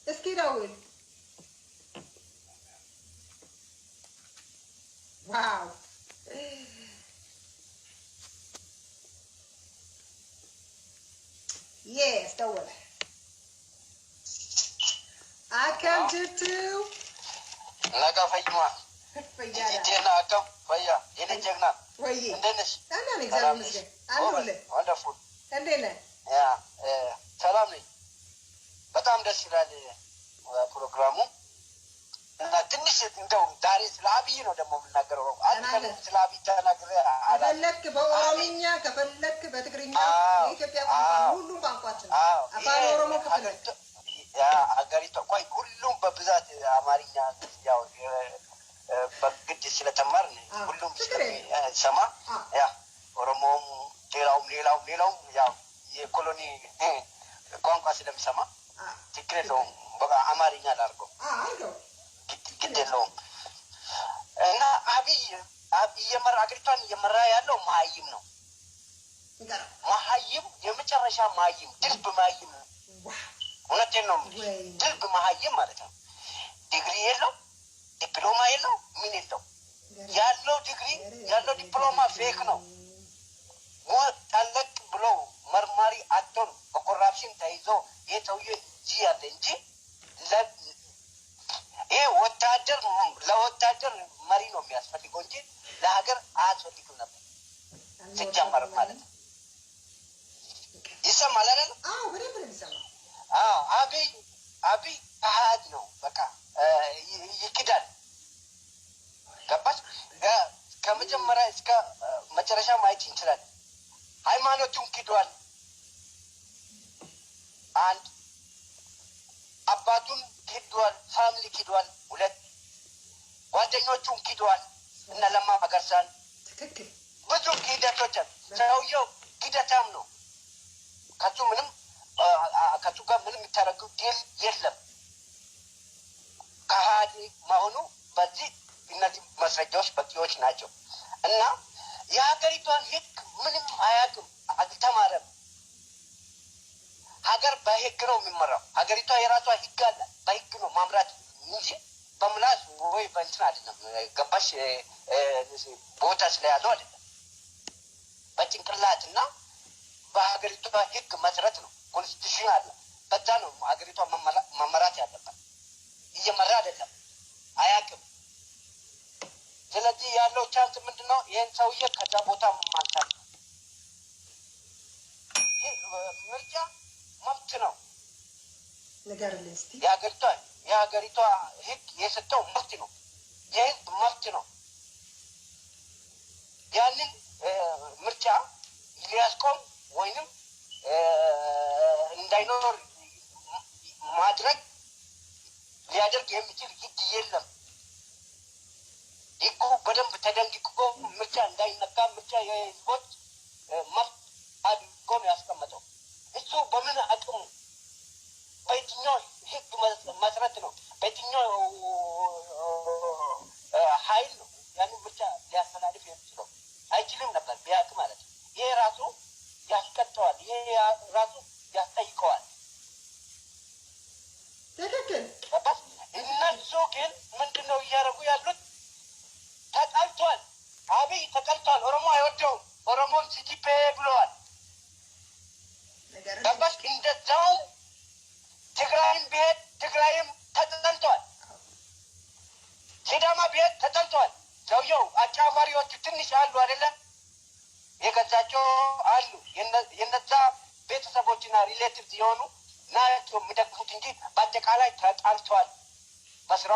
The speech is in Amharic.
እስኪ ደውል። ዋው yes ደውል። አከም ጅቱ ነጋ ፈይማ ፈያዳ አከም ፈያ የነጀግና ወይ እንደነሽ ታና እግዚአብሔር ይመስገን አሉለ ወንደርፉል እንዴት ነህ? ያ ሰላም ነኝ። በጣም ደስ ይላል ፕሮግራሙ እና ትንሽ እንደው ዛሬ ስለ አብይ ነው ደግሞ የምናገረው። አንተ ስለ አብይ ተናግረ ከፈለክ በኦሮምኛ ከፈለክ በትግርኛ የኢትዮጵያ ቋንቋ ሁሉም ቋንቋችን አፋን ኦሮሞ ከፈለክ ያ አገሪቷ ቆይ ሁሉም በብዛት አማርኛ ያው በግድ ስለተማርን ሁሉም ሰማ ያ ኦሮሞም ሌላውም ያው የኮሎኒ ቋንቋ ስለሚሰማ ችግር የለውም። በቃ አማርኛ ላድርገው ግድ የለውም። እና አብይ አገሪቷን እየመራ ያለው መሀይም ነው። መሀይም የመጨረሻ መሀይም ድልብ መሀይም ነው። እውነቴን ነው ድልብ መሀይም ማለት ነው። ዲግሪ የለው ዲፕሎማ የለው ምን የለው ያለው ዲግሪ ያለው ዲፕሎማ ፌክ ነው። ጠለቅ ብሎ መርማሪ አቶን በኮራፕሽን ተይዞ ይህ ሰውዬ እዚህ ያለ እንጂ ይሄ ወታደር ለወታደር መሪ ነው የሚያስፈልገው እንጂ ለሀገር አያስፈልግም ነበር ሲጀመር ማለት ነው። ይሰማል አይደል? አዎ በደንብ ነው የሚሰማው። አዎ አብይ አሃድ ነው በቃ ይክዳል። ገባች? ከመጀመሪያ እስከ መጨረሻ ማየት እንችላለን። ሃይማኖቱን ክዷል። አንድ አባቱን ክዷል፣ ፋሚሊ ክዷል። ሁለት ጓደኞቹን ክዷል። እና ለማ መገርሳን ትክክል ብዙ ክህደቶች ሰውየው ክህደታም ነው። ከሱ ጋር ምንም የሚታረገው ዲል የለም። ከሃዲ መሆኑ በዚህ እነዚህ መስረጃዎች በቂዎች ናቸው። እና የሀገሪቷን ህግ ምንም አያውቅም፣ አልተማረም። ሀገር በህግ ነው የሚመራው። ሀገሪቷ የራሷ ህግ አለ። በህግ ነው ማምራት እንጂ በምላስ ወይ በእንትን አይደለም። ገባሽ? ቦታ ስለያዘው አይደለም። በጭንቅላትና በሀገሪቷ ህግ መሰረት ነው። ኮንስቲቱሽን አለ። በዛ ነው ሀገሪቷ መመራት ያለባት። እየመራ አይደለም፣ አያውቅም። ስለዚህ ያለው ቻንስ ምንድን ነው? ይህን ሰውዬ ከዛ ቦታ ማንሳት ነው። ምርጫ መብት ነው። ንገርልኝ እስኪ። የሀገሪቷ ህግ የሰጠው መብት ነው። የህዝብ መብት ነው። ያንን ምርጫ ሊያስቆም ወይንም እንዳይኖር ማድረግ ሊያደርግ የሚችል ህግ የለም። ህጉ በደንብ ተደንግጎ ምርጫ እንዳይነካ ምርጫ የህዝቦች መብት አድርጎ ነው ያስቀመጠው። እሱ በምን አቅሙ በየትኛው ህግ መሰረት ነው በየትኛው ኃይል ነው ያንን ምርጫ ሊያስተላልፍ የሚችለው? አይችልም ነበር ቢያውቅ ማለት ነው። ይሄ ራሱ ያስቀጠዋል። ይሄ ራሱ ያስጠይቀዋል። ትክክል። እነሱ ግን ምንድን ነው እያደረጉ ያሉት? ተቀልቷል። አብይ ተቀልቷል። ኦሮሞ አይወደውም። ኦሮሞን ሲጂፔ ብለዋል። ገባሽ? እንደዛውም ትግራይም ብሄድ ትግራይም ተጠልቷል። ሲዳማ ብሄድ ተጠልቷል። ሰውየው አጫፋሪዎቹ ትንሽ አሉ አይደለም? የገዛቸው አሉ። የነዛ ቤተሰቦችና ሪሌቲቭ የሆኑ ናቸው የሚደግፉት እንጂ በአጠቃላይ ተጣልቷል በስራው